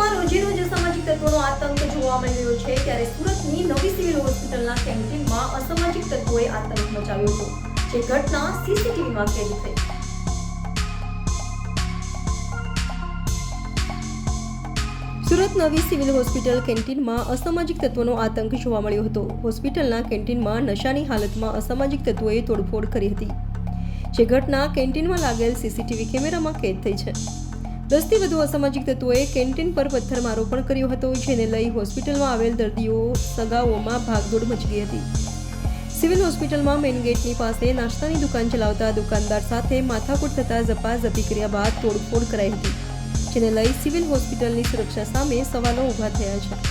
સુરતમાં રોજેરોજ અસામાજિક તત્વોનો આતંક જોવા મળી રહ્યો છે ત્યારે સુરતની નવી સિવિલ હોસ્પિટલના કેન્ટીનમાં અસામાજિક તત્વોએ આતંક મચાવ્યો હતો, જે ઘટના સીસીટીવીમાં કેદ થઈ। સુરત નવી સિવિલ હોસ્પિટલ કેન્ટીનમાં અસામાજિક તત્વોનો આતંક જોવા મળ્યો હતો। હોસ્પિટલના કેન્ટીનમાં નશાની હાલતમાં અસામાજિક તત્વોએ તોડફોડ કરી હતી, જે ઘટના કેન્ટીનમાં લાગેલ સીસીટીવી કેમેરામાં કેદ થઈ છે। 10 થી વધુ અસામાજિક તત્વોએ કેન્ટીન પર પથ્થરમારો પણ કર્યો હતો, જેને લઈ હોસ્પિટલમાં આવેલ દર્દીઓ સગાઓમાં ભાગદોડ મચી ગઈ હતી। સિવિલ હોસ્પિટલમાં મેઇન ગેટની પાસે નાસ્તાની દુકાન ચલાવતા દુકાનદાર સાથે માથાકૂટ થતા ઝપાઝપી કર્યા બાદ તોડફોડ કરાઈ હતી, જેને લઈ સિવિલ હોસ્પિટલની સુરક્ષા સામે સવાલો ઊભા થયા છે।